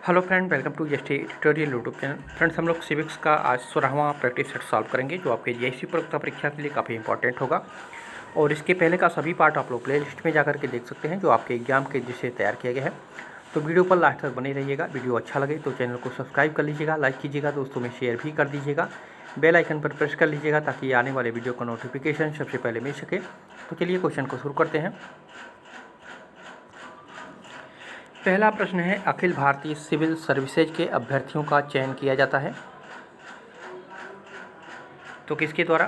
Hello friend, welcome to ST tutorial YouTube channel. Friends, हम लोग civics का आज 16वां प्रैक्टिस सेट सॉल्व करेंगे, जो आपके जीआईसी प्रतियोगिता परीक्षा के लिए काफ़ी इंपॉर्टेंट होगा। और इसके पहले का सभी पार्ट आप लोग प्ले लिस्ट में जाकर के देख सकते हैं, जो आपके एग्जाम के जिससे तैयार किया गया है। तो वीडियो पर लास्ट तक बने रहिएगा। वीडियो अच्छा लगे तो चैनल को सब्सक्राइब कर लीजिएगा, लाइक कीजिएगा, दोस्तों में शेयर भी कर दीजिएगा, बेल आइकन पर प्रेस कर लीजिएगा ताकि आने वाले वीडियो का नोटिफिकेशन सबसे पहले मिल सके। तो चलिए क्वेश्चन को शुरू करते हैं। पहला प्रश्न है, अखिल भारतीय सिविल सर्विसेज के अभ्यर्थियों का चयन किया जाता है तो किसके द्वारा?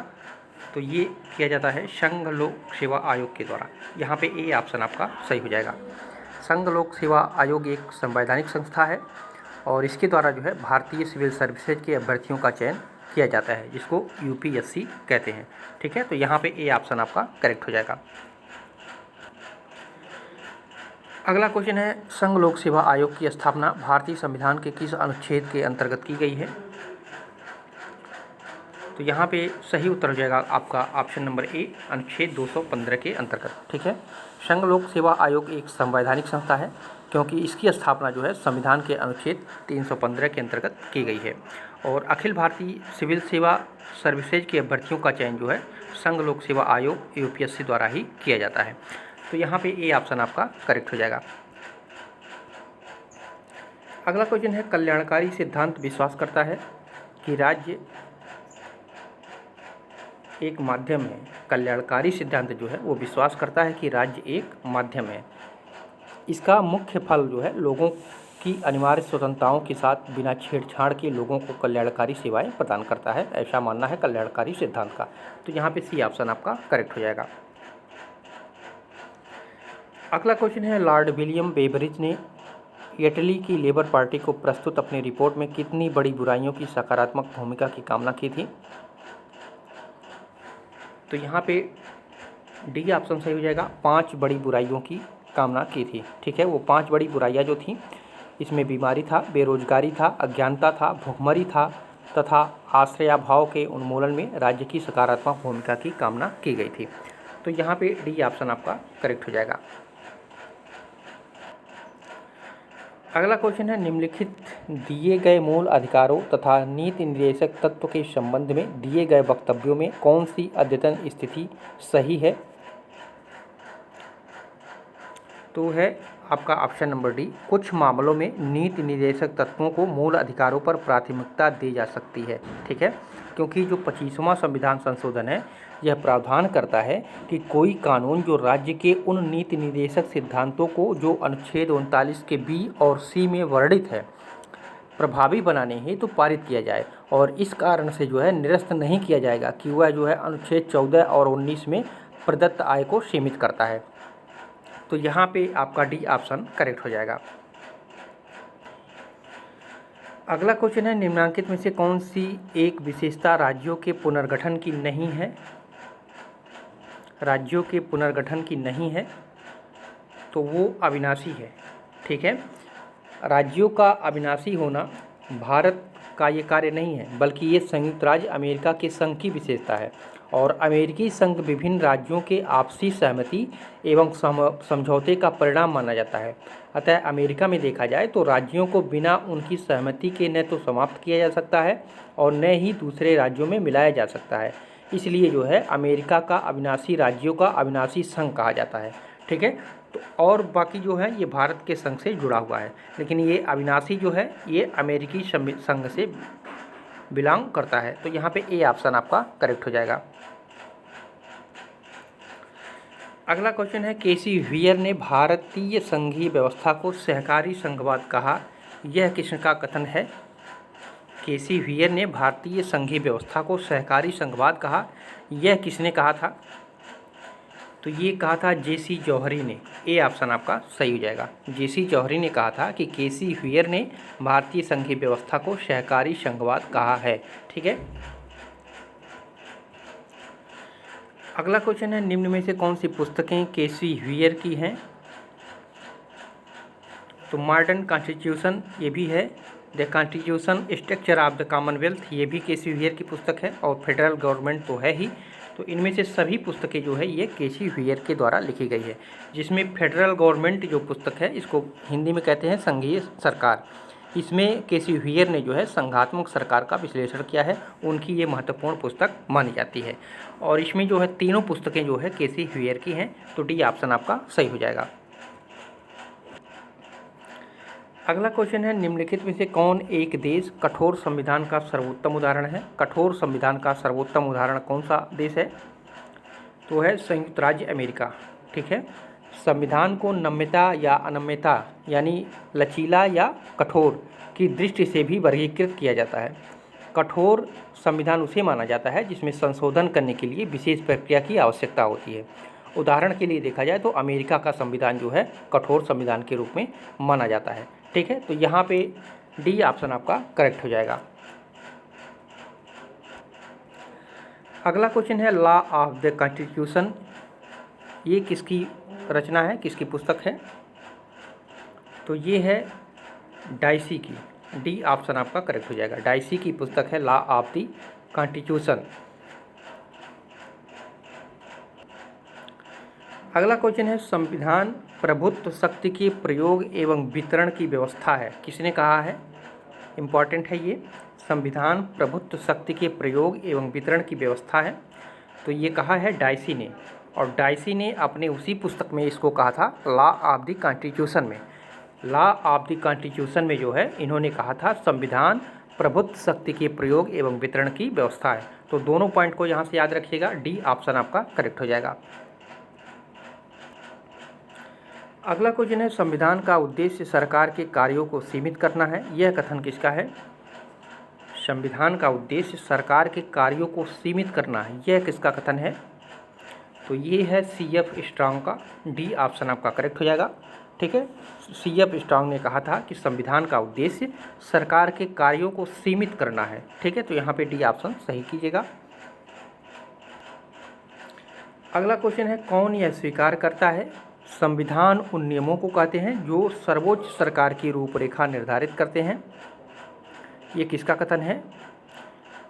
तो ये किया जाता है संघ लोक सेवा आयोग के द्वारा। यहाँ पे ए ऑप्शन आपका सही हो जाएगा। संघ लोक सेवा आयोग एक संवैधानिक संस्था है और इसके द्वारा जो है भारतीय सिविल सर्विसेज के अभ्यर्थियों का चयन किया जाता है, जिसको यूपीएससी कहते हैं। ठीक है, तो यहाँ पे ए ऑप्शन आपका करेक्ट हो जाएगा। अगला क्वेश्चन है, संघ लोक सेवा आयोग की स्थापना भारतीय संविधान के किस अनुच्छेद के अंतर्गत की गई है? तो यहाँ पे सही उत्तर हो जाएगा आपका ऑप्शन नंबर ए, अनुच्छेद 215 के अंतर्गत। ठीक है, संघ लोक सेवा आयोग एक संवैधानिक संस्था है क्योंकि इसकी स्थापना जो है संविधान के अनुच्छेद 315 के अंतर्गत की गई है। और अखिल भारतीय सिविल सेवा सर्विसेज के अभ्यर्थियों का चयन जो है संघ लोक सेवा आयोग यूपीएससी द्वारा ही किया जाता है। तो यहाँ पे ए ऑप्शन आपका करेक्ट हो जाएगा। अगला क्वेश्चन है, कल्याणकारी सिद्धांत विश्वास करता है कि राज्य एक माध्यम है। कल्याणकारी सिद्धांत जो है वो विश्वास करता है कि राज्य एक माध्यम है। इसका मुख्य फल जो है लोगों की अनिवार्य स्वतंत्रताओं के साथ बिना छेड़छाड़ के लोगों को कल्याणकारी सेवाएं प्रदान करता है, ऐसा मानना है कल्याणकारी सिद्धांत का। तो यहाँ पे सी ऑप्शन आपका करेक्ट हो जाएगा। अगला क्वेश्चन है, लॉर्ड विलियम बेवरिज ने इटली की लेबर पार्टी को प्रस्तुत अपनी रिपोर्ट में कितनी बड़ी बुराइयों की सकारात्मक भूमिका की कामना की थी? तो यहाँ पे डी ऑप्शन सही हो जाएगा। 5 बड़ी बुराइयों की कामना की थी। ठीक है, वो 5 बड़ी बुराइयाँ जो थी, इसमें बीमारी था, बेरोजगारी था, अज्ञानता था, भुखमरी था तथा आश्रयाभाव के उन्मूलन में राज्य की सकारात्मक भूमिका की कामना की गई थी। तो यहाँ पे डी ऑप्शन आपका करेक्ट हो जाएगा। अगला क्वेश्चन है, निम्नलिखित दिए गए मूल अधिकारों तथा नीति निर्देशक तत्व के संबंध में दिए गए वक्तव्यों में कौन सी अद्यतन स्थिति सही है? तो है आपका ऑप्शन नंबर डी, कुछ मामलों में नीति निर्देशक तत्वों को मूल अधिकारों पर प्राथमिकता दी जा सकती है। ठीक है, क्योंकि जो 25वां संविधान संशोधन है यह प्रावधान करता है कि कोई कानून जो राज्य के उन नीति निर्देशक सिद्धांतों को जो अनुच्छेद 39 के बी और सी में वर्णित है प्रभावी बनाने हेतु तो पारित किया जाए, और इस कारण से जो है निरस्त नहीं किया जाएगा कि वह जो है अनुच्छेद 14 और 19 में प्रदत्त आय को सीमित करता है। तो यहाँ पे आपका डी ऑप्शन करेक्ट हो जाएगा। अगला क्वेश्चन है, निम्नलिखित में से कौन सी एक विशेषता राज्यों के पुनर्गठन की नहीं है? राज्यों के पुनर्गठन की नहीं है तो वो अविनाशी है। ठीक है, राज्यों का अविनाशी होना भारत का ये कार्य नहीं है, बल्कि ये संयुक्त राज्य अमेरिका के संघ की विशेषता है। और अमेरिकी संघ विभिन्न राज्यों के आपसी सहमति एवं समझौते का परिणाम माना जाता है। अतः अमेरिका में देखा जाए तो राज्यों को बिना उनकी सहमति के न तो समाप्त किया जा सकता है और न ही दूसरे राज्यों में मिलाया जा सकता है। इसलिए जो है अमेरिका का अविनाशी राज्यों का अविनाशी संघ कहा जाता है। ठीक है, तो और बाकी जो है ये भारत के संघ से जुड़ा हुआ है, लेकिन ये अविनाशी जो है ये अमेरिकी संघ से बिलोंग करता है। तो यहाँ पे ए ऑप्शन आपका करेक्ट हो जाएगा। अगला क्वेश्चन है, केसी व्हीयर ने भारतीय संघीय व्यवस्था को सहकारी संघवाद कहा, यह किसका कथन है? केसी व्हीयर ने भारतीय संघीय व्यवस्था को सहकारी संघवाद कहा, यह किसने कहा था? तो ये कहा था जेसी जौहरी ने। ए ऑप्शन आपका सही हो जाएगा। जेसी जौहरी ने कहा था कि केसी व्हीयर ने भारतीय संघीय व्यवस्था को सहकारी संघवाद कहा है। ठीक है, अगला क्वेश्चन है, निम्न में से कौन सी पुस्तकें केसी व्हीयर की हैं? तो मॉडर्न कॉन्स्टिट्यूशन ये भी है, the constitution structure of the Commonwealth ये भी केसी व्हीयर की पुस्तक है, और फेडरल गवर्नमेंट तो है ही। तो इनमें से सभी पुस्तकें जो है ये केसी व्हीयर के द्वारा लिखी गई है, जिसमें फेडरल गवर्नमेंट जो पुस्तक है इसको हिंदी में कहते हैं संघीय सरकार, इसमें केसी व्हीयर ने जो है संघात्मक सरकार का विश्लेषण किया है, उनकी ये महत्वपूर्ण पुस्तक मानी जाती है। और इसमें जो है तीनों पुस्तकें जो है केसी व्हीयर की हैं, तो डी ऑप्शन आपका सही हो जाएगा। अगला क्वेश्चन है, निम्नलिखित में से कौन एक देश कठोर संविधान का सर्वोत्तम उदाहरण है? कठोर संविधान का सर्वोत्तम उदाहरण कौन सा देश है? तो है संयुक्त राज्य अमेरिका। ठीक है, संविधान को नम्यता या अनम्यता यानी लचीला या कठोर की दृष्टि से भी वर्गीकृत किया जाता है। कठोर संविधान उसे माना जाता है जिसमें संशोधन करने के लिए विशेष प्रक्रिया की आवश्यकता होती है। उदाहरण के लिए देखा जाए तो अमेरिका का संविधान जो है कठोर संविधान के रूप में माना जाता है। ठीक है, तो यहाँ पे डी ऑप्शन आपका करेक्ट हो जाएगा। अगला क्वेश्चन है, लॉ ऑफ द कॉन्स्टिट्यूशन, ये किसकी रचना है, किसकी पुस्तक है? तो ये है डाइसी की। डी ऑप्शन आपका करेक्ट हो जाएगा। डाइसी की पुस्तक है लॉ ऑफ द कॉन्स्टिट्यूशन। अगला क्वेश्चन है, संविधान प्रभुत्व शक्ति के प्रयोग एवं वितरण की व्यवस्था है, किसने कहा है? इम्पॉर्टेंट है ये। संविधान प्रभुत्व शक्ति के प्रयोग एवं वितरण की व्यवस्था है, तो ये कहा है डाइसी ने। और डाइसी ने अपने उसी पुस्तक में इसको कहा था लॉ ऑफ द कॉन्स्टिट्यूशन में। लॉ ऑफ द कॉन्स्टिट्यूशन में जो है इन्होंने कहा था संविधान प्रभुत्व शक्ति के प्रयोग एवं वितरण की व्यवस्था है। तो दोनों पॉइंट को यहाँ से याद रखिएगा, डी ऑप्शन आपका करेक्ट हो जाएगा। अगला क्वेश्चन है, संविधान का उद्देश्य सरकार के कार्यों को सीमित करना है, यह कथन किसका है? संविधान का उद्देश्य सरकार के कार्यों को सीमित करना है, यह किसका कथन है? तो ये है सी.एफ. स्ट्रांग का। डी ऑप्शन आपका करेक्ट हो जाएगा। ठीक है, सी.एफ. स्ट्रांग ने कहा था कि संविधान का उद्देश्य सरकार के कार्यों को सीमित करना है। ठीक है, तो यहाँ पे डी ऑप्शन सही कीजिएगा। अगला क्वेश्चन है, कौन यह स्वीकार करता है संविधान उन नियमों को कहते हैं जो सर्वोच्च सरकार की रूपरेखा निर्धारित करते हैं, ये किसका कथन है?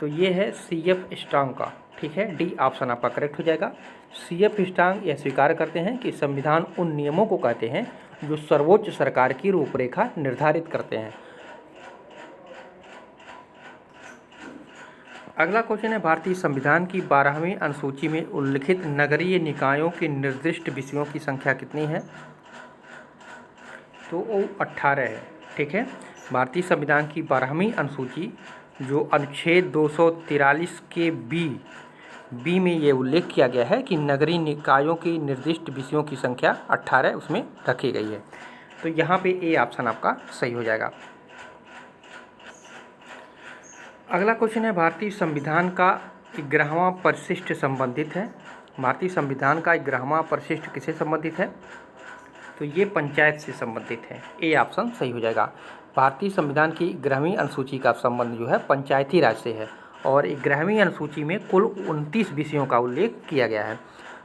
तो ये है सी.एफ. स्ट्रांग का। ठीक है, डी ऑप्शन आपका करेक्ट हो जाएगा। सी.एफ. स्ट्रांग यह स्वीकार करते हैं कि संविधान उन नियमों को कहते हैं जो सर्वोच्च सरकार की रूपरेखा निर्धारित करते हैं। अगला क्वेश्चन है, भारतीय संविधान की 12वीं अनुसूची में उल्लिखित नगरीय निकायों के निर्दिष्ट विषयों की संख्या कितनी है? तो वो 18 है। ठीक है, भारतीय संविधान की 12वीं अनुसूची जो अनुच्छेद 243 के बी में ये उल्लेख किया गया है कि नगरीय निकायों की निर्दिष्ट विषयों की संख्या 18 उसमें रखी गई है। तो यहाँ पे ए ऑप्शन आपका सही हो जाएगा। अगला क्वेश्चन है, भारतीय संविधान का 11वां परिशिष्ट संबंधित है। भारतीय संविधान का 11वां परिशिष्ट किससे संबंधित है? तो ये पंचायत से संबंधित है। ए ऑप्शन सही हो जाएगा। भारतीय संविधान की 11वीं अनुसूची का संबंध जो है पंचायती राज से है और 11वीं अनुसूची में कुल 29 विषयों का उल्लेख किया गया है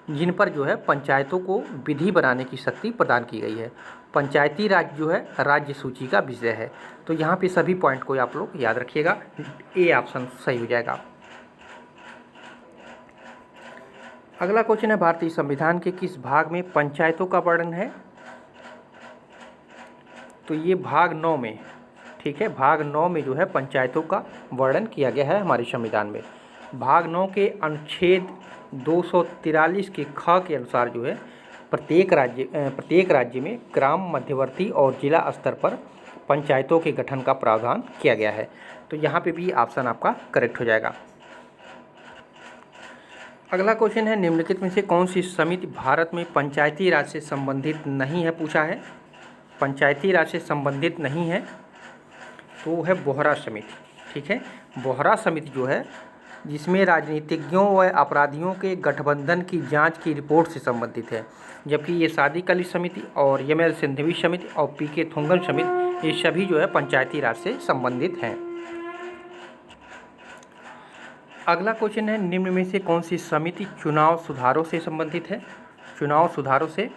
जिन पर जो है पंचायतों को विधि बनाने की शक्ति प्रदान की गई है। पंचायती राज जो है राज्य सूची का विषय है। तो यहाँ पे सभी पॉइंट को आप लोग याद रखिएगा, ए ऑप्शन सही हो जाएगा। अगला क्वेश्चन है, भारतीय संविधान के किस भाग में पंचायतों का वर्णन है? तो ये भाग 9 में। ठीक है, भाग 9 में जो है पंचायतों का वर्णन किया गया है हमारे संविधान में। भाग 9 के अनुच्छेद 243 के ख के अनुसार जो है प्रत्येक राज्य में ग्राम, मध्यवर्ती और जिला स्तर पर पंचायतों के गठन का प्रावधान किया गया है। तो यहाँ पे भी ऑप्शन आपका करेक्ट हो जाएगा। अगला क्वेश्चन है, निम्नलिखित में से कौन सी समिति भारत में पंचायती राज से संबंधित नहीं है? पूछा है, पंचायती राज से संबंधित नहीं है तो वो है बोहरा समिति। ठीक है, बोहरा समिति जो है जिसमें राजनीतिज्ञों व अपराधियों के गठबंधन की जांच की रिपोर्ट से संबंधित है, जबकि ये सादिक अली समिति और एम.एल. सिंघवी समिति और पी.के. थोंगन समिति ये सभी जो है पंचायती राज से संबंधित हैं। अगला क्वेश्चन है, निम्न में से कौन सी समिति चुनाव सुधारों से संबंधित है? चुनाव सुधारों से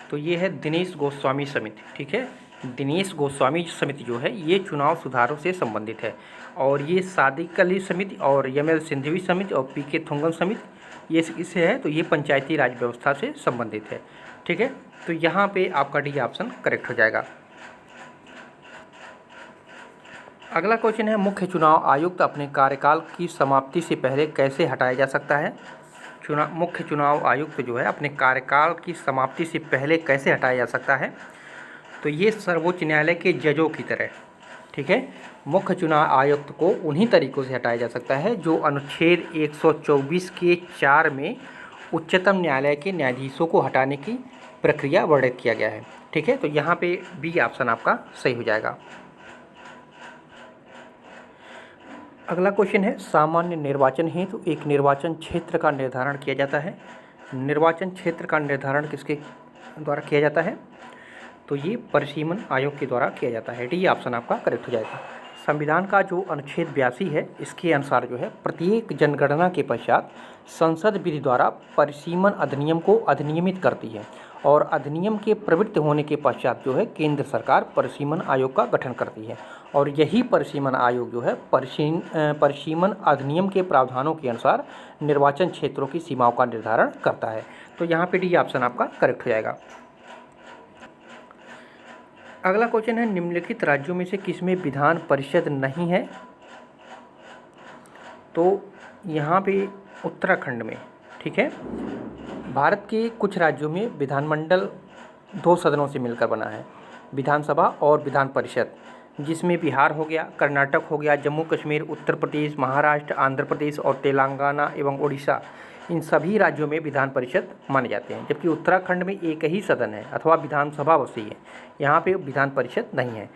तो ये है दिनेश गोस्वामी समिति। ठीक है, दिनेश गोस्वामी समिति जो है ये चुनाव सुधारों से संबंधित है और ये सादिक अली समिति और एम.एल. सिंघवी समिति और पी.के. थोंगन समिति ये इससे है, तो ये पंचायती राज व्यवस्था से संबंधित है। ठीक है, तो यहाँ पे आपका डी ऑप्शन करेक्ट हो जाएगा। अगला क्वेश्चन है, मुख्य चुनाव आयुक्त अपने कार्यकाल की समाप्ति से पहले कैसे हटाया जा सकता है? मुख्य चुनाव आयुक्त जो है अपने कार्यकाल की समाप्ति से पहले कैसे हटाया जा सकता है? तो ये सर्वोच्च न्यायालय के जजों की तरह, ठीक है, मुख्य चुनाव आयुक्त को उन्हीं तरीक़ों से हटाया जा सकता है जो अनुच्छेद 124 के 4 में उच्चतम न्यायालय के न्यायाधीशों को हटाने की प्रक्रिया वर्णित किया गया है। ठीक है, तो यहाँ पे बी ऑप्शन आपका सही हो जाएगा। अगला क्वेश्चन है, सामान्य निर्वाचन हेतु एक निर्वाचन क्षेत्र का निर्धारण किया जाता है। निर्वाचन क्षेत्र का निर्धारण किसके द्वारा किया जाता है? तो ये परिसीमन आयोग के द्वारा किया जाता है। डी ऑप्शन आपका करेक्ट हो जाएगा। संविधान का जो अनुच्छेद 82 है, इसके अनुसार जो है प्रत्येक जनगणना के पश्चात संसद विधि द्वारा परिसीमन अधिनियम को अधिनियमित करती है और अधिनियम के प्रवृत्त होने के पश्चात जो है केंद्र सरकार परिसीमन आयोग का गठन करती है और यही परिसीमन आयोग जो है परिसीमन अधिनियम के प्रावधानों के अनुसार निर्वाचन क्षेत्रों की सीमाओं का निर्धारण करता है। तो यहाँ पे डी ऑप्शन आपका करेक्ट हो जाएगा। अगला क्वेश्चन है, निम्नलिखित राज्यों में से किसमें विधान परिषद नहीं है? तो यहाँ पे उत्तराखंड में, ठीक है, भारत के कुछ राज्यों में विधानमंडल 2 सदनों से मिलकर बना है, विधानसभा और विधान परिषद, जिसमें बिहार हो गया, कर्नाटक हो गया, जम्मू कश्मीर, उत्तर प्रदेश, महाराष्ट्र, आंध्र प्रदेश और तेलंगाना एवं उड़ीसा, इन सभी राज्यों में विधान परिषद माने जाते हैं। जबकि उत्तराखंड में एक ही सदन है अथवा विधानसभा बसी है, यहाँ पे विधान परिषद नहीं है।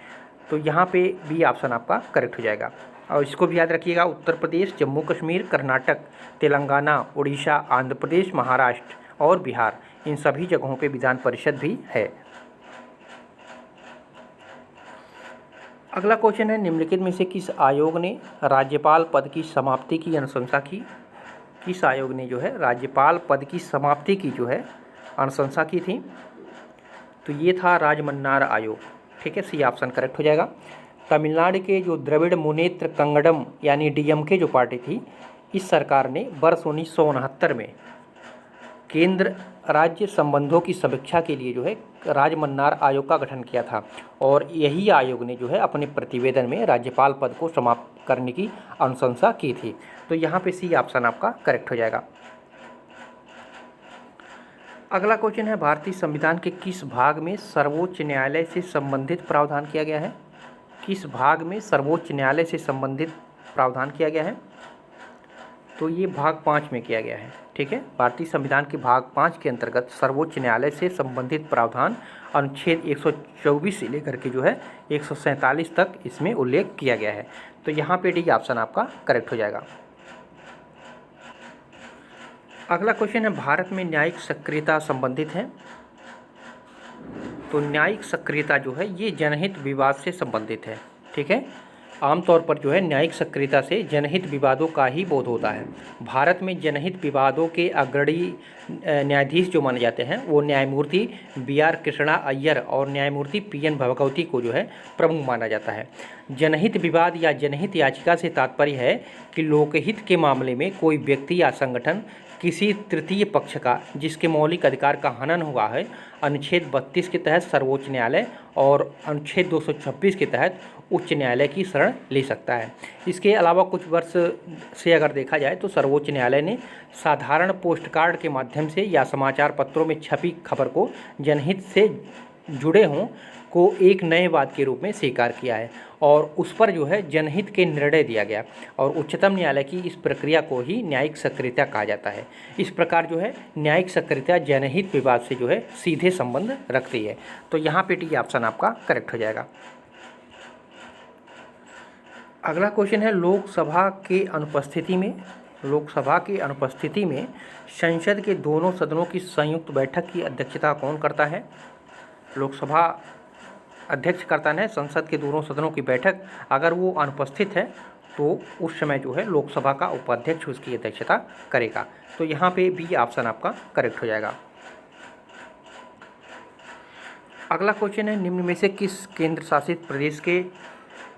तो यहाँ पे बी ऑप्शन आपका करेक्ट हो जाएगा। और इसको भी याद रखिएगा, उत्तर प्रदेश, जम्मू कश्मीर, कर्नाटक, तेलंगाना, उड़ीसा, आंध्र प्रदेश, महाराष्ट्र और बिहार, इन सभी जगहों पे विधान परिषद भी है। अगला क्वेश्चन है, निम्नलिखित में से किस आयोग ने राज्यपाल पद की समाप्ति की अनुशंसा की? किस आयोग ने जो है राज्यपाल पद की समाप्ति की जो है अनुशंसा की थी? तो ये था राजमन्नार आयोग। ठीक है, सी ऑप्शन करेक्ट हो जाएगा। तमिलनाडु के जो द्रविड़ मुनेत्र कंगडम यानी डीएमके जो पार्टी थी, इस सरकार ने वर्ष 1969 में केंद्र राज्य संबंधों की समीक्षा के लिए जो है राजमन्नार आयोग का गठन किया था और यही आयोग ने जो है अपने प्रतिवेदन में राज्यपाल पद को समाप्त करने की अनुशंसा की थी। तो यहाँ पे सी ऑप्शन आपका करेक्ट हो जाएगा। अगला क्वेश्चन है, भारतीय संविधान के किस भाग में सर्वोच्च न्यायालय से संबंधित प्रावधान किया गया है? किस भाग में सर्वोच्च न्यायालय से संबंधित प्रावधान किया गया है? तो ये भाग 5 में किया गया है। ठीक है, भारतीय संविधान के भाग 5 के अंतर्गत सर्वोच्च न्यायालय से संबंधित प्रावधान अनुच्छेद 124 से लेकर के जो है 147 तक इसमें उल्लेख किया गया है। तो यहाँ पे डी ऑप्शन आपका करेक्ट हो जाएगा। अगला क्वेश्चन है, भारत में न्यायिक सक्रियता संबंधित है। तो न्यायिक सक्रियता जो है ये जनहित विवाद से संबंधित है। ठीक है, आमतौर पर जो है न्यायिक सक्रियता से जनहित विवादों का ही बोध होता है। भारत में जनहित विवादों के अग्रणी न्यायाधीश जो माने जाते हैं वो न्यायमूर्ति BR कृष्णा अय्यर और न्यायमूर्ति PN भगवती को जो है प्रमुख माना जाता है। जनहित विवाद या जनहित याचिका से तात्पर्य है कि लोकहित के मामले में कोई व्यक्ति या संगठन किसी तृतीय पक्ष का जिसके मौलिक अधिकार का हनन हुआ है अनुच्छेद 32 के तहत सर्वोच्च न्यायालय और अनुच्छेद 226 के तहत उच्च न्यायालय की शरण ले सकता है। इसके अलावा कुछ वर्ष से अगर देखा जाए तो सर्वोच्च न्यायालय ने साधारण पोस्टकार्ड के माध्यम से या समाचार पत्रों में छपी खबर को जनहित से जुड़े हों को एक नए वाद के रूप में स्वीकार किया है और उस पर जो है जनहित के निर्णय दिया गया और उच्चतम न्यायालय की इस प्रक्रिया को ही न्यायिक सक्रियता कहा जाता है। इस प्रकार जो है न्यायिक सक्रियता जनहित विवाद से जो है सीधे संबंध रखती है। तो यहाँ पे डी ऑप्शन आपका करेक्ट हो जाएगा। अगला क्वेश्चन है, लोकसभा के अनुपस्थिति में संसद के दोनों सदनों की संयुक्त बैठक की अध्यक्षता कौन करता है? लोकसभा अध्यक्ष करता है संसद के दोनों सदनों की बैठक। अगर वो अनुपस्थित है तो उस समय जो है लोकसभा का उपाध्यक्ष उसकी अध्यक्षता करेगा। तो यहाँ पे बी ऑप्शन आपका करेक्ट हो जाएगा। अगला क्वेश्चन है, निम्न में से किस केंद्र शासित प्रदेश के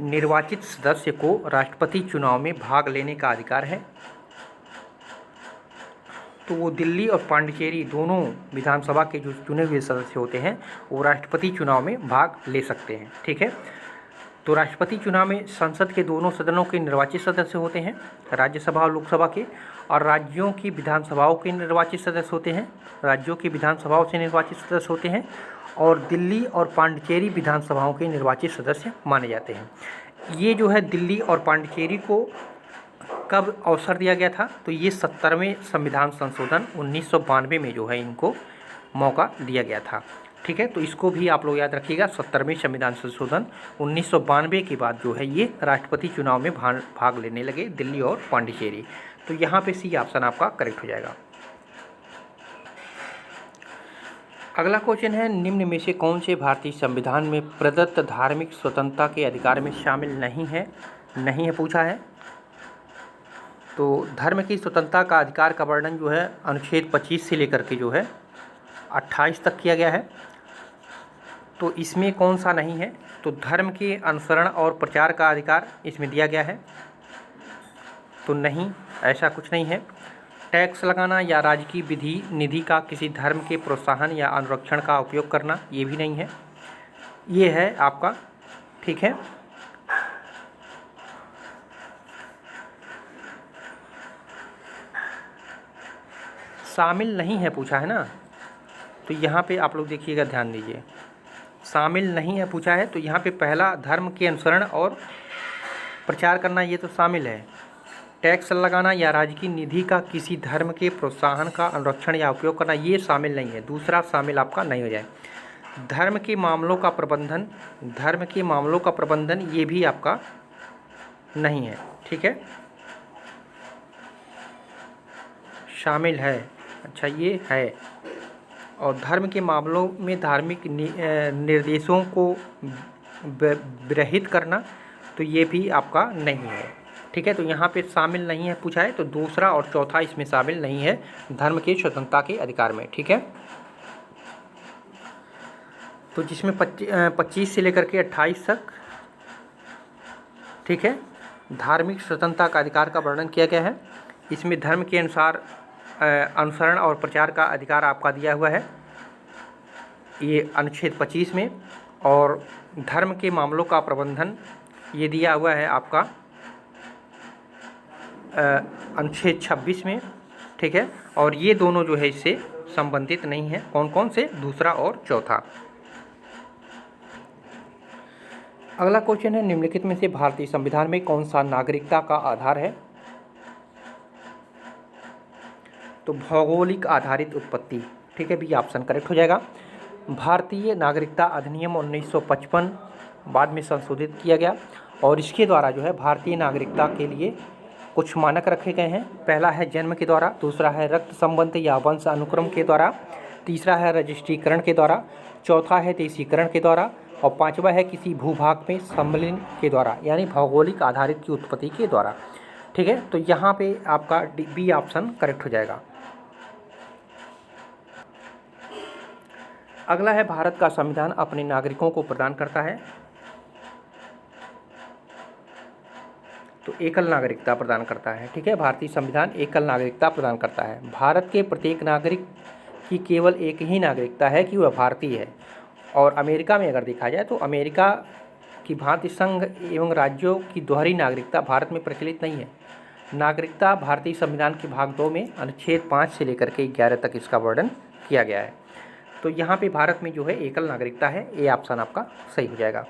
निर्वाचित सदस्य को राष्ट्रपति चुनाव में भाग लेने का अधिकार है? तो वो दिल्ली और पांडिचेरी दोनों विधानसभा के जो चुने हुए सदस्य होते हैं वो राष्ट्रपति चुनाव में भाग ले सकते हैं। ठीक है, तो राष्ट्रपति चुनाव में संसद के दोनों सदनों के निर्वाचित सदस्य होते हैं, राज्यसभा और लोकसभा के, और राज्यों की विधानसभाओं के निर्वाचित सदस्य होते हैं, राज्यों की विधानसभाओं से निर्वाचित सदस्य होते हैं, और दिल्ली और पांडिचेरी विधानसभाओं के निर्वाचित सदस्य माने जाते हैं। ये जो है दिल्ली और पांडिचेरी को कब अवसर दिया गया था? तो ये 70वें संविधान संशोधन 1992 में जो है इनको मौका दिया गया था। ठीक है, तो इसको भी आप लोग याद रखिएगा। 70वें संविधान संशोधन 1992 के बाद जो है ये राष्ट्रपति चुनाव में भाग लेने लगे दिल्ली और पांडिचेरी। तो यहाँ पे सी ऑप्शन आपका करेक्ट हो जाएगा। अगला क्वेश्चन है, निम्न में से कौन से भारतीय संविधान में प्रदत्त धार्मिक स्वतंत्रता के अधिकार में शामिल नहीं है? नहीं है पूछा है। तो धर्म की स्वतंत्रता का अधिकार का वर्णन जो है अनुच्छेद 25 से लेकर के जो है 28 तक किया गया है। तो इसमें कौन सा नहीं है? तो धर्म के अनुसरण और प्रचार का अधिकार इसमें दिया गया है, तो नहीं, ऐसा कुछ नहीं है। टैक्स लगाना या राजकीय विधि निधि का किसी धर्म के प्रोत्साहन या अनुरक्षण का उपयोग करना, ये भी नहीं है। ये है आपका, ठीक है। शामिल नहीं है पूछा है ना, तो यहाँ पे आप लोग देखिएगा, ध्यान दीजिए, शामिल नहीं है पूछा है। तो यहाँ पे पहला धर्म के अनुसरण और प्रचार करना, ये तो शामिल है। टैक्स लगाना या राजकीय निधि का किसी धर्म के प्रोत्साहन का अनुरक्षण या उपयोग करना, ये शामिल नहीं है। दूसरा शामिल आपका नहीं हो जाए। धर्म के मामलों का प्रबंधन, धर्म के मामलों का प्रबंधन, ये भी आपका नहीं है। ठीक है, शामिल है, अच्छा ये है। और धर्म के मामलों में धार्मिक निर्देशों को विरहित करना, तो ये भी आपका नहीं है। ठीक है, तो यहाँ पे शामिल नहीं है पूछा है, तो दूसरा और चौथा इसमें शामिल नहीं है धर्म की स्वतंत्रता के अधिकार में। ठीक है, तो जिसमें 25 से लेकर के 28 तक, ठीक है, धार्मिक स्वतंत्रता का अधिकार का वर्णन किया गया है। इसमें धर्म के अनुसार अनुसरण और प्रचार का अधिकार आपका दिया हुआ है, ये अनुच्छेद 25 में। और धर्म के मामलों का प्रबंधन ये दिया हुआ है आपका अनुच्छेद 26 में। ठीक है, और ये दोनों जो है इससे संबंधित नहीं है। कौन कौन से? दूसरा और चौथा। अगला क्वेश्चन है, निम्नलिखित में से भारतीय संविधान में कौन सा नागरिकता का आधार है? तो भौगोलिक आधारित उत्पत्ति। ठीक है, बी ऑप्शन करेक्ट हो जाएगा। भारतीय नागरिकता अधिनियम 1955 बाद में संशोधित किया गया, और इसके द्वारा जो है भारतीय नागरिकता के लिए कुछ मानक रखे गए हैं। पहला है जन्म के द्वारा, दूसरा है रक्त संबंध या वंश अनुक्रम के द्वारा, तीसरा है रजिस्ट्रीकरण के द्वारा, चौथा है देशीकरण के द्वारा, और पांचवा है किसी भूभाग में सम्मिलन के द्वारा, यानी भौगोलिक आधारित की उत्पत्ति के द्वारा। ठीक है, तो यहाँ पे आपका बी ऑप्शन करेक्ट हो जाएगा। अगला है, भारत का संविधान अपने नागरिकों को प्रदान करता है, तो एकल नागरिकता प्रदान करता है। ठीक है, भारतीय संविधान एकल नागरिकता प्रदान करता है। भारत के प्रत्येक नागरिक की केवल एक ही नागरिकता है कि वह भारतीय है। और अमेरिका में अगर देखा जाए तो अमेरिका की भांति संघ एवं राज्यों की दोहरी नागरिकता भारत में प्रचलित नहीं है। नागरिकता भारतीय संविधान के भाग 2 में अनुच्छेद 5 से लेकर के 11 तक इसका वर्णन किया गया है। तो यहाँ पे भारत में जो है एकल नागरिकता है, ए ऑप्शन आपका सही हो जाएगा।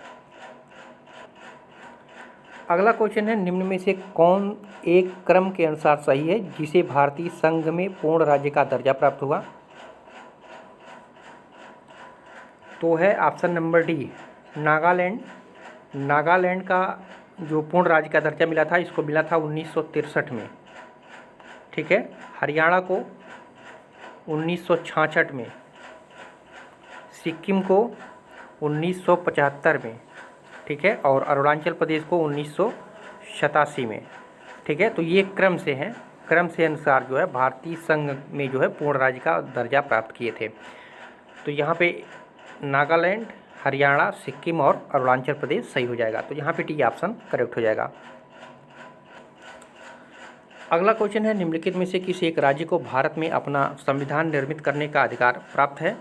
अगला क्वेश्चन है, निम्न में से कौन एक क्रम के अनुसार सही है जिसे भारतीय संघ में पूर्ण राज्य का दर्जा प्राप्त हुआ? तो है option number D, Nagaland. Nagaland का जो पूर्ण राज्य का दर्जा मिला था, इसको मिला था 1963 में। ठीक है, हरियाणा को 1966 में, सिक्किम को 1975 में, ठीक है, और अरुणाचल प्रदेश को 1987 में। ठीक है, तो ये क्रम से हैं, क्रम से अनुसार जो है भारतीय संघ में जो है पूर्ण राज्य का दर्जा प्राप्त किए थे। तो यहाँ पे नागालैंड, हरियाणा, सिक्किम और अरुणाचल प्रदेश सही हो जाएगा। तो यहाँ पे टी ऑप्शन करेक्ट हो जाएगा। अगला क्वेश्चन है, निम्नलिखित में से किसी एक राज्य को भारत में अपना संविधान निर्मित करने का अधिकार प्राप्त है?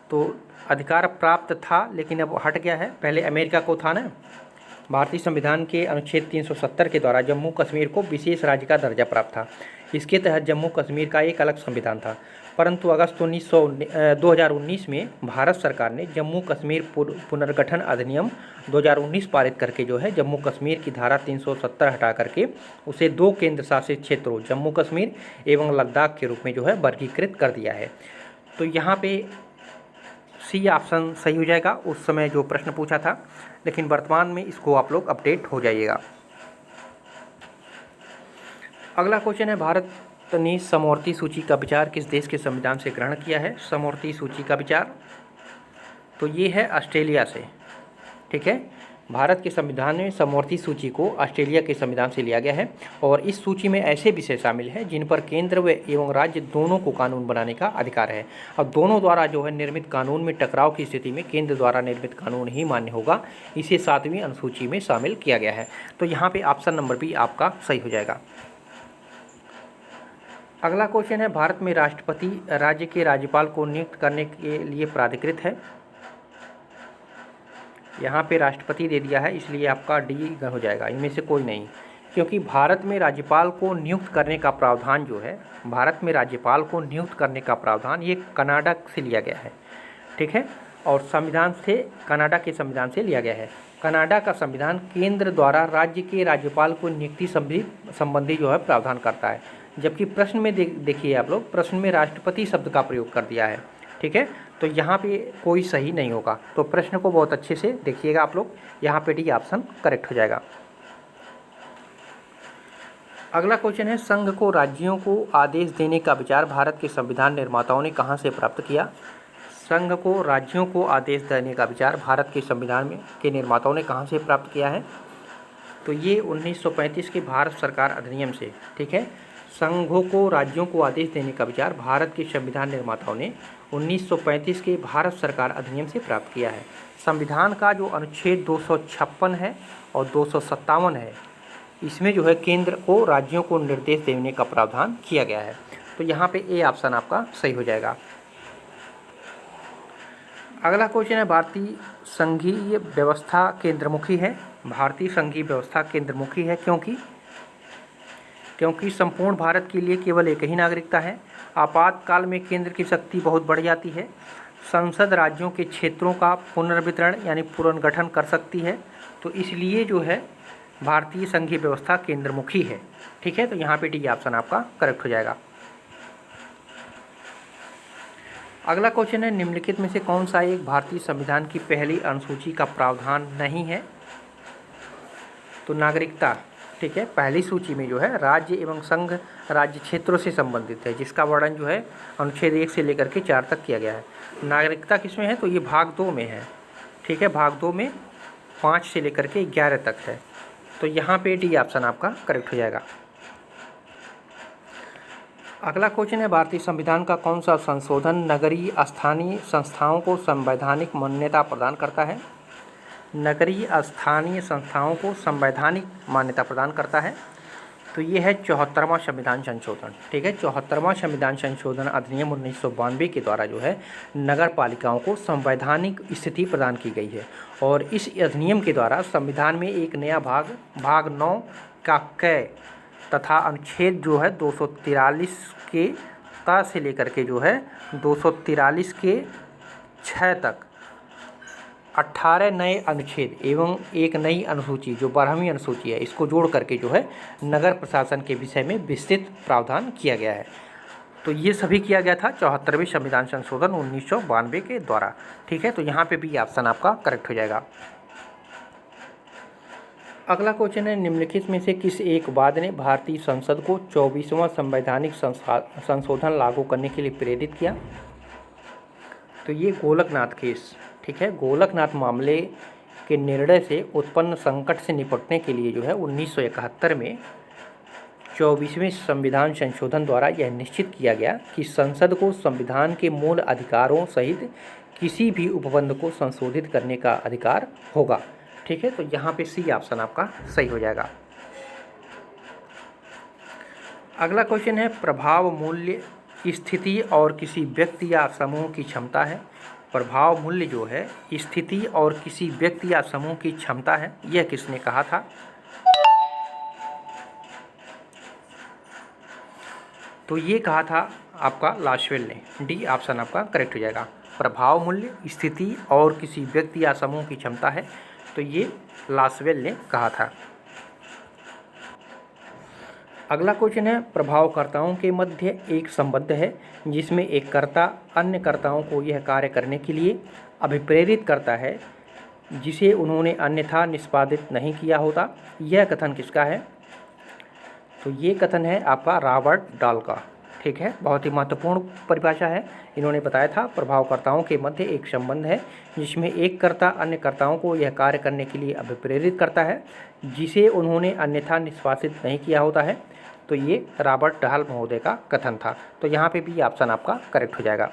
तो अधिकार प्राप्त था, लेकिन अब हट गया है। पहले अमेरिका को था ना। भारतीय संविधान के अनुच्छेद 370 के द्वारा जम्मू कश्मीर को विशेष राज्य का दर्जा प्राप्त था। इसके तहत जम्मू कश्मीर का एक अलग संविधान था, परंतु अगस्त 2019 में भारत सरकार ने जम्मू कश्मीर पुनर्गठन अधिनियम 2019 पारित करके जो है जम्मू कश्मीर की धारा 370 हटा करके उसे 2 केंद्र शासित क्षेत्रों जम्मू कश्मीर एवं लद्दाख के रूप में जो है वर्गीकृत कर दिया है। तो यहाँ पे सी ऑप्शन सही हो जाएगा, उस समय जो प्रश्न पूछा था, लेकिन वर्तमान में इसको आप लोग अपडेट हो जाइएगा। अगला क्वेश्चन है, भारत ने समवर्ती सूची का विचार किस देश के संविधान से ग्रहण किया है? समवर्ती सूची का विचार तो ये है ऑस्ट्रेलिया से। ठीक है, भारत के संविधान में समवर्ती सूची को ऑस्ट्रेलिया के संविधान से लिया गया है और इस सूची में ऐसे विषय शामिल हैं जिन पर केंद्र व एवं राज्य दोनों को कानून बनाने का अधिकार है और दोनों द्वारा जो है निर्मित कानून में टकराव की स्थिति में केंद्र द्वारा निर्मित कानून ही मान्य होगा। इसे 7वीं अनुसूची में शामिल किया गया है। तो यहाँ पे ऑप्शन नंबर बी आपका सही हो जाएगा। अगला क्वेश्चन है, भारत में राष्ट्रपति राज्य के राज्यपाल को नियुक्त करने के लिए प्राधिकृत है। यहाँ पे राष्ट्रपति दे दिया है, इसलिए आपका डी हो जाएगा, इनमें से कोई नहीं, क्योंकि भारत में राज्यपाल को नियुक्त करने का प्रावधान जो है, भारत में राज्यपाल को नियुक्त करने का प्रावधान ये कनाडा से लिया गया है। ठीक है, और संविधान से कनाडा के संविधान से लिया गया है। कनाडा का संविधान केंद्र द्वारा राज्य के राज्यपाल को नियुक्ति संबंधी जो है प्रावधान करता है, जबकि प्रश्न में देखिए आप लोग, प्रश्न में राष्ट्रपति शब्द का प्रयोग कर दिया है। ठीक है, तो यहाँ पे कोई सही नहीं होगा। तो प्रश्न को बहुत अच्छे से देखिएगा आप लोग, यहाँ पे डी ऑप्शन करेक्ट हो जाएगा। अगला क्वेश्चन है, संघ को राज्यों को आदेश देने का विचार भारत के संविधान निर्माताओं ने कहाँ से प्राप्त किया? संघ को राज्यों को आदेश देने का विचार भारत के संविधान में के निर्माताओं ने कहाँ से प्राप्त किया है? तो ये 1935 के भारत सरकार अधिनियम से। ठीक है, संघों को राज्यों को आदेश देने का विचार भारत के संविधान निर्माताओं ने 1935 के भारत सरकार अधिनियम से प्राप्त किया है। संविधान का जो अनुच्छेद 256 है और 257 है, इसमें जो है केंद्र को राज्यों को निर्देश देने का प्रावधान किया गया है। तो यहाँ पे ए ऑप्शन आपका सही हो जाएगा। अगला क्वेश्चन है, भारतीय संघीय व्यवस्था केंद्रमुखी है। भारतीय संघीय व्यवस्था केंद्रमुखी है क्योंकि संपूर्ण भारत के लिए केवल एक ही नागरिकता है। आपातकाल में केंद्र की शक्ति बहुत बढ़ जाती है। संसद राज्यों के क्षेत्रों का पुनर्वितरण यानी पुनर्गठन कर सकती है। तो इसलिए जो है भारतीय संघीय व्यवस्था केंद्रमुखी है। ठीक है, तो यहाँ पे डी ऑप्शन आपका करेक्ट हो जाएगा। अगला क्वेश्चन है, निम्नलिखित में से कौन सा एक भारतीय संविधान की पहली अनुसूची का प्रावधान नहीं है? तो नागरिकता। ठीक है, पहली सूची में जो है राज्य एवं संघ राज्य क्षेत्रों से संबंधित है, जिसका वर्णन जो है अनुच्छेद 1 से लेकर के 4 तक किया गया है। नागरिकता किसमें है? तो ये भाग 2 में है। ठीक है, भाग 2 में 5 से लेकर के 11 तक है। तो यहाँ पे डी ऑप्शन आपका करेक्ट हो जाएगा। अगला क्वेश्चन है, भारतीय संविधान का कौन सा संशोधन नगरीय स्थानीय संस्थाओं को संवैधानिक मान्यता प्रदान करता है? नगरीय स्थानीय संस्थाओं को संवैधानिक मान्यता प्रदान करता है। तो ये है 74वां संविधान संशोधन। ठीक है, 74वां संविधान संशोधन अधिनियम 1992 के द्वारा जो है नगर पालिकाओं को संवैधानिक स्थिति प्रदान की गई है और इस अधिनियम के द्वारा संविधान में एक नया भाग 9 का क तथा अनुच्छेद जो है 243 के ता से लेकर के जो है 243 के 6 तक 18 नए अनुच्छेद एवं एक नई अनुसूची जो 12वीं अनुसूची है, इसको जोड़ करके जो है नगर प्रशासन के विषय में विस्तृत प्रावधान किया गया है। तो ये सभी किया गया था 74वें संविधान संशोधन 1992 के द्वारा। ठीक है, तो यहाँ पे भी ऑप्शन आपका करेक्ट हो जाएगा। अगला क्वेश्चन है, निम्नलिखित में से किस एक वाद ने भारतीय संसद को 24वां संवैधानिक संशोधन लागू करने के लिए प्रेरित किया? तो ये गोलकनाथ केस। ठीक है, गोलकनाथ मामले के निर्णय से उत्पन्न संकट से निपटने के लिए जो है 1971 में 24वें संविधान संशोधन द्वारा यह निश्चित किया गया कि संसद को संविधान के मूल अधिकारों सहित किसी भी उपबंध को संशोधित करने का अधिकार होगा। ठीक है, तो यहाँ पे सी ऑप्शन आपका सही हो जाएगा। अगला क्वेश्चन है, प्रभाव मूल्य स्थिति और किसी व्यक्ति या समूह की क्षमता है। प्रभाव मूल्य जो है स्थिति और किसी व्यक्ति या समूह की क्षमता है। यह किसने कहा था? तो ये कहा था आपका लासवेल ने। डी ऑप्शन आपका करेक्ट हो जाएगा। प्रभाव मूल्य स्थिति और किसी व्यक्ति या समूह की क्षमता है, तो ये लासवेल ने कहा था। अगला क्वेश्चन है, प्रभावकर्ताओं के मध्य एक संबंध है जिसमें एक कर्ता अन्य कर्ताओं को यह कार्य करने के लिए अभिप्रेरित करता है जिसे उन्होंने अन्यथा निष्पादित नहीं किया होता। यह कथन किसका है? तो ये कथन है आपका रॉबर्ट डाल का। ठीक है, बहुत ही महत्वपूर्ण परिभाषा है। इन्होंने बताया था प्रभावकर्ताओं के मध्य एक संबंध है जिसमें एक कर्ता अन्य कर्ताओं को यह कार्य करने के लिए अभिप्रेरित करता है जिसे उन्होंने अन्यथा निष्पादित नहीं किया होता है। तो ये रॉबर्ट डाल महोदय का कथन था। तो यहाँ पे भी ऑप्शन आपका करेक्ट हो जाएगा।